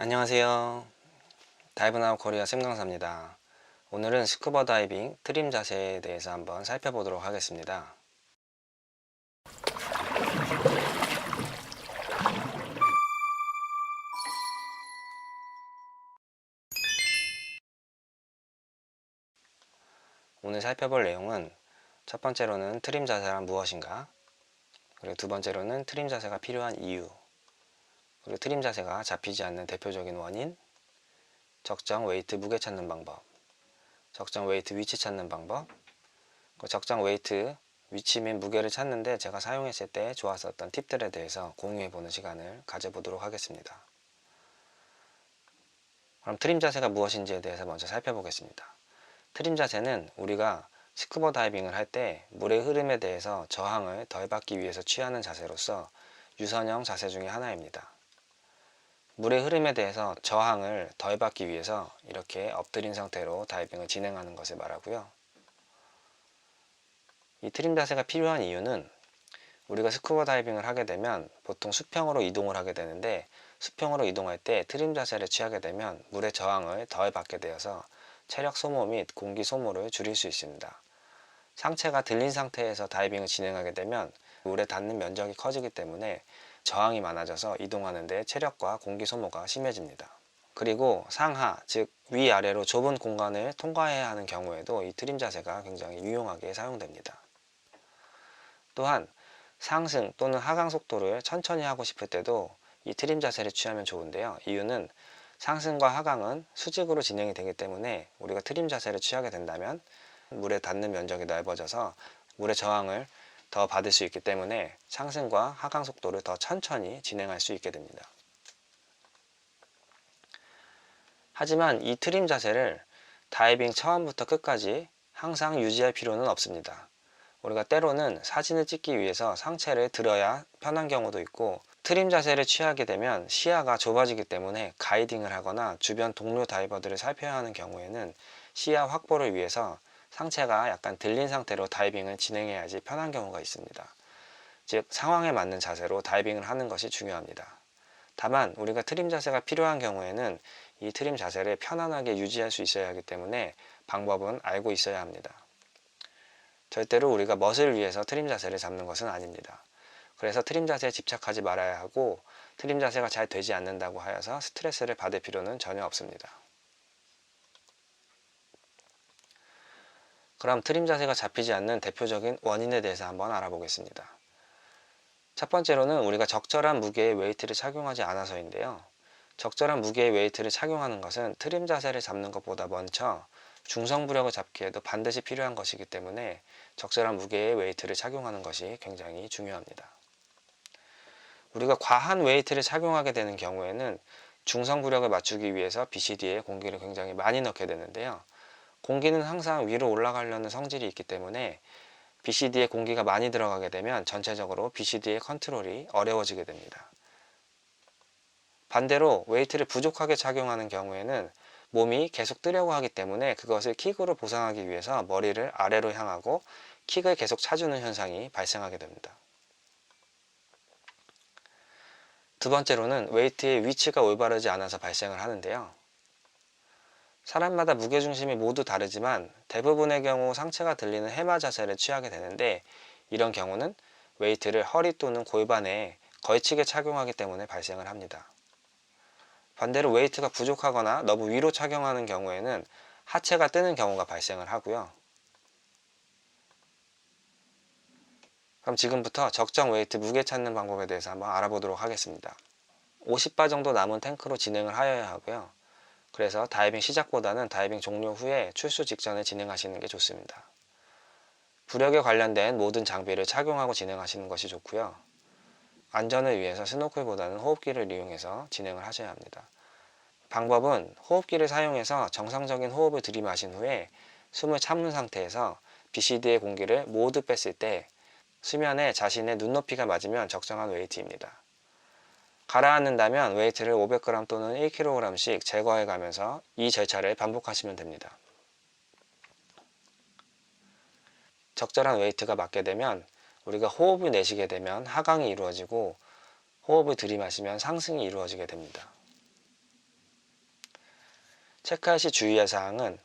안녕하세요. 다이브나우 코리아 샘 강사입니다. 오늘은 스쿠버 다이빙 트림 자세에 대해서 한번 살펴보도록 하겠습니다. 오늘 살펴볼 내용은 첫 번째로는 트림 자세란 무엇인가, 그리고 두 번째로는 트림 자세가 필요한 이유, 그리고 트림 자세가 잡히지 않는 대표적인 원인, 적정 웨이트 무게 찾는 방법, 적정 웨이트 위치 찾는 방법, 적정 웨이트 위치 및 무게를 찾는데 제가 사용했을 때 좋았었던 팁들에 대해서 공유해보는 시간을 가져보도록 하겠습니다. 그럼 트림 자세가 무엇인지에 대해서 먼저 살펴보겠습니다. 트림 자세는 우리가 스쿠버 다이빙을 할 때 물의 흐름에 대해서 저항을 덜 받기 위해서 취하는 자세로서 유선형 자세 중의 하나입니다. 물의 흐름에 대해서 저항을 덜 받기 위해서 이렇게 엎드린 상태로 다이빙을 진행하는 것을 말하고요. 이 트림 자세가 필요한 이유는 우리가 스쿠버 다이빙을 하게 되면 보통 수평으로 이동을 하게 되는데, 수평으로 이동할 때 트림 자세를 취하게 되면 물의 저항을 덜 받게 되어서 체력 소모 및 공기 소모를 줄일 수 있습니다. 상체가 들린 상태에서 다이빙을 진행하게 되면 물에 닿는 면적이 커지기 때문에 저항이 많아져서 이동하는 데 체력과 공기 소모가 심해집니다. 그리고 상하, 즉 위아래로 좁은 공간을 통과해야 하는 경우에도 이 트림 자세가 굉장히 유용하게 사용됩니다. 또한 상승 또는 하강 속도를 천천히 하고 싶을 때도 이 트림 자세를 취하면 좋은데요. 이유는 상승과 하강은 수직으로 진행이 되기 때문에 우리가 트림 자세를 취하게 된다면 물에 닿는 면적이 넓어져서 물의 저항을 더 받을 수 있기 때문에 상승과 하강 속도를 더 천천히 진행할 수 있게 됩니다. 하지만 이 트림 자세를 다이빙 처음부터 끝까지 항상 유지할 필요는 없습니다. 우리가 때로는 사진을 찍기 위해서 상체를 들어야 편한 경우도 있고, 트림 자세를 취하게 되면 시야가 좁아지기 때문에 가이딩을 하거나 주변 동료 다이버들을 살펴야 하는 경우에는 시야 확보를 위해서 상체가 약간 들린 상태로 다이빙을 진행해야지 편한 경우가 있습니다. 즉 상황에 맞는 자세로 다이빙을 하는 것이 중요합니다. 다만 우리가 트림 자세가 필요한 경우에는 이 트림 자세를 편안하게 유지할 수 있어야 하기 때문에 방법은 알고 있어야 합니다. 절대로 우리가 멋을 위해서 트림 자세를 잡는 것은 아닙니다. 그래서 트림 자세에 집착하지 말아야 하고, 트림 자세가 잘 되지 않는다고 하여서 스트레스를 받을 필요는 전혀 없습니다. 그럼 트림 자세가 잡히지 않는 대표적인 원인에 대해서 한번 알아보겠습니다. 첫 번째로는 우리가 적절한 무게의 웨이트를 착용하지 않아서인데요. 적절한 무게의 웨이트를 착용하는 것은 트림 자세를 잡는 것보다 먼저 중성부력을 잡기에도 반드시 필요한 것이기 때문에 적절한 무게의 웨이트를 착용하는 것이 굉장히 중요합니다. 우리가 과한 웨이트를 착용하게 되는 경우에는 중성부력을 맞추기 위해서 BCD에 공기를 굉장히 많이 넣게 되는데요. 공기는 항상 위로 올라가려는 성질이 있기 때문에 BCD에 공기가 많이 들어가게 되면 전체적으로 BCD의 컨트롤이 어려워지게 됩니다. 반대로 웨이트를 부족하게 착용하는 경우에는 몸이 계속 뜨려고 하기 때문에 그것을 킥으로 보상하기 위해서 머리를 아래로 향하고 킥을 계속 차주는 현상이 발생하게 됩니다. 두 번째로는 웨이트의 위치가 올바르지 않아서 발생을 하는데요. 사람마다 무게중심이 모두 다르지만 대부분의 경우 상체가 들리는 해마 자세를 취하게 되는데, 이런 경우는 웨이트를 허리 또는 골반에 걸치게 착용하기 때문에 발생을 합니다. 반대로 웨이트가 부족하거나 너무 위로 착용하는 경우에는 하체가 뜨는 경우가 발생을 하고요. 그럼 지금부터 적정 웨이트 무게 찾는 방법에 대해서 한번 알아보도록 하겠습니다. 50바 정도 남은 탱크로 진행을 하여야 하고요. 그래서 다이빙 시작보다는 다이빙 종료 후에 출수 직전에 진행하시는 게 좋습니다. 부력에 관련된 모든 장비를 착용하고 진행하시는 것이 좋고요. 안전을 위해서 스노클보다는 호흡기를 이용해서 진행을 하셔야 합니다. 방법은 호흡기를 사용해서 정상적인 호흡을 들이마신 후에 숨을 참은 상태에서 BCD의 공기를 모두 뺐을 때 수면에 자신의 눈높이가 맞으면 적정한 웨이트입니다. 가라앉는다면 웨이트를 500g 또는 1kg씩 제거해 가면서 이 절차를 반복하시면 됩니다. 적절한 웨이트가 맞게 되면 우리가 호흡을 내쉬게 되면 하강이 이루어지고, 호흡을 들이마시면 상승이 이루어지게 됩니다. 체크할 시 주의할 사항은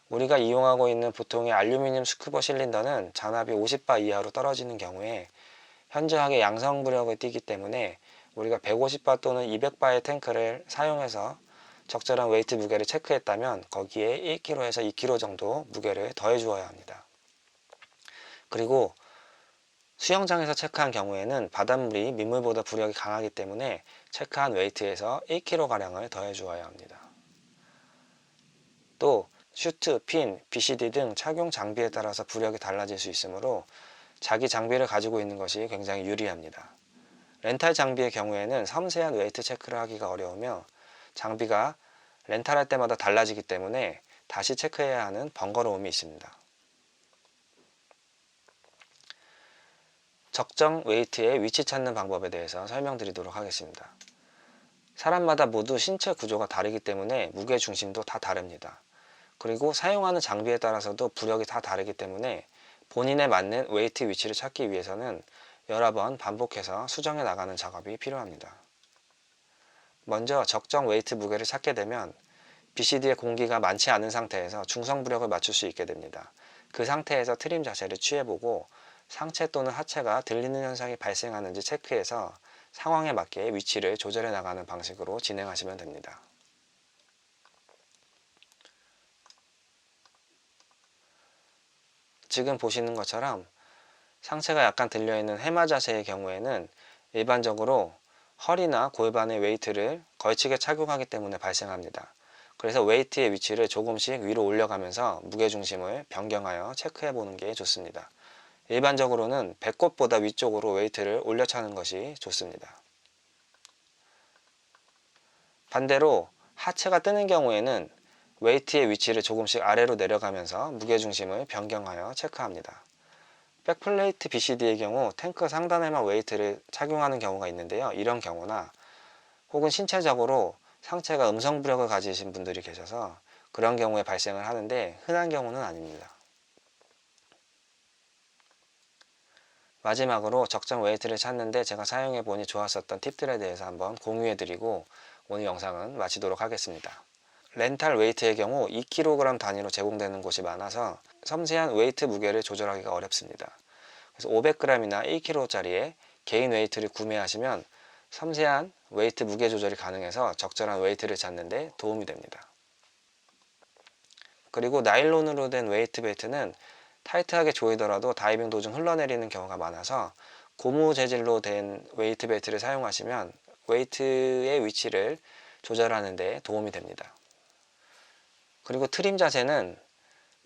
우리가 이용하고 있는 보통의 알루미늄 스쿠버 실린더는 잔압이 50바 이하로 떨어지는 경우에 현저하게 양성부력을 띠기 때문에 우리가 150바 또는 200바의 탱크를 사용해서 적절한 웨이트 무게를 체크했다면 거기에 1kg에서 2kg 정도 무게를 더해 주어야 합니다. 그리고 수영장에서 체크한 경우에는 바닷물이 민물보다 부력이 강하기 때문에 체크한 웨이트에서 1kg가량을 더해 주어야 합니다. 또 슈트, 핀, BCD 등 착용 장비에 따라서 부력이 달라질 수 있으므로 자기 장비를 가지고 있는 것이 굉장히 유리합니다. 렌탈 장비의 경우에는 섬세한 웨이트 체크를 하기가 어려우며 장비가 렌탈할 때마다 달라지기 때문에 다시 체크해야 하는 번거로움이 있습니다. 적정 웨이트의 위치 찾는 방법에 대해서 설명드리도록 하겠습니다. 사람마다 모두 신체 구조가 다르기 때문에 무게 중심도 다 다릅니다. 그리고 사용하는 장비에 따라서도 부력이 다 다르기 때문에 본인에 맞는 웨이트 위치를 찾기 위해서는 여러 번 반복해서 수정해 나가는 작업이 필요합니다. 먼저 적정 웨이트 무게를 찾게 되면 BCD에 공기가 많지 않은 상태에서 중성부력을 맞출 수 있게 됩니다. 그 상태에서 트림 자세를 취해보고 상체 또는 하체가 들리는 현상이 발생하는지 체크해서 상황에 맞게 위치를 조절해 나가는 방식으로 진행하시면 됩니다. 지금 보시는 것처럼 상체가 약간 들려있는 해마 자세의 경우에는 일반적으로 허리나 골반의 웨이트를 걸치게 착용하기 때문에 발생합니다. 그래서 웨이트의 위치를 조금씩 위로 올려가면서 무게중심을 변경하여 체크해 보는 게 좋습니다. 일반적으로는 배꼽보다 위쪽으로 웨이트를 올려 차는 것이 좋습니다. 반대로 하체가 뜨는 경우에는 웨이트의 위치를 조금씩 아래로 내려가면서 무게중심을 변경하여 체크합니다. 백플레이트 BCD의 경우 탱크 상단에만 웨이트를 착용하는 경우가 있는데요. 이런 경우나 혹은 신체적으로 상체가 음성부력을 가지신 분들이 계셔서 그런 경우에 발생을 하는데 흔한 경우는 아닙니다. 마지막으로 적정 웨이트를 찾는데 제가 사용해보니 좋았었던 팁들에 대해서 한번 공유해드리고 오늘 영상은 마치도록 하겠습니다. 렌탈 웨이트의 경우 2kg 단위로 제공되는 곳이 많아서 섬세한 웨이트 무게를 조절하기가 어렵습니다. 그래서 500g이나 1kg짜리의 개인 웨이트를 구매하시면 섬세한 웨이트 무게 조절이 가능해서 적절한 웨이트를 찾는 데 도움이 됩니다. 그리고 나일론으로 된 웨이트 벨트는 타이트하게 조이더라도 다이빙 도중 흘러내리는 경우가 많아서 고무 재질로 된 웨이트 벨트를 사용하시면 웨이트의 위치를 조절하는 데 도움이 됩니다. 그리고 트림 자세는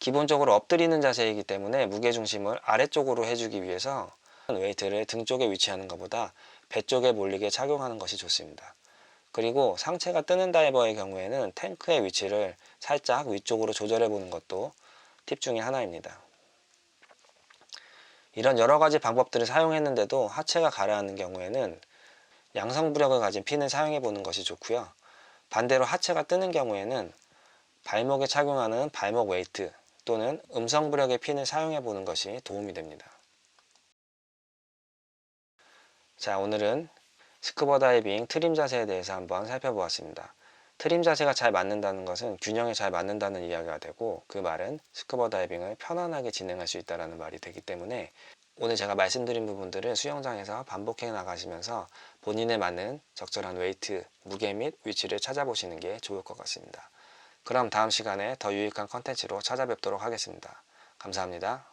기본적으로 엎드리는 자세이기 때문에 무게중심을 아래쪽으로 해주기 위해서 웨이트를 등 쪽에 위치하는 것보다 배 쪽에 몰리게 착용하는 것이 좋습니다. 그리고 상체가 뜨는 다이버의 경우에는 탱크의 위치를 살짝 위쪽으로 조절해 보는 것도 팁 중에 하나입니다. 이런 여러 가지 방법들을 사용했는데도 하체가 가라앉는 경우에는 양성부력을 가진 핀을 사용해 보는 것이 좋고요. 반대로 하체가 뜨는 경우에는 발목에 착용하는 발목 웨이트 또는 음성부력의 핀을 사용해 보는 것이 도움이 됩니다. 자, 오늘은 스쿠버 다이빙 트림 자세에 대해서 한번 살펴보았습니다. 트림 자세가 잘 맞는다는 것은 균형이 잘 맞는다는 이야기가 되고 그 말은 스쿠버 다이빙을 편안하게 진행할 수 있다는 말이 되기 때문에 오늘 제가 말씀드린 부분들을 수영장에서 반복해 나가시면서 본인에 맞는 적절한 웨이트, 무게 및 위치를 찾아보시는 게 좋을 것 같습니다. 그럼 다음 시간에 더 유익한 컨텐츠로 찾아뵙도록 하겠습니다. 감사합니다.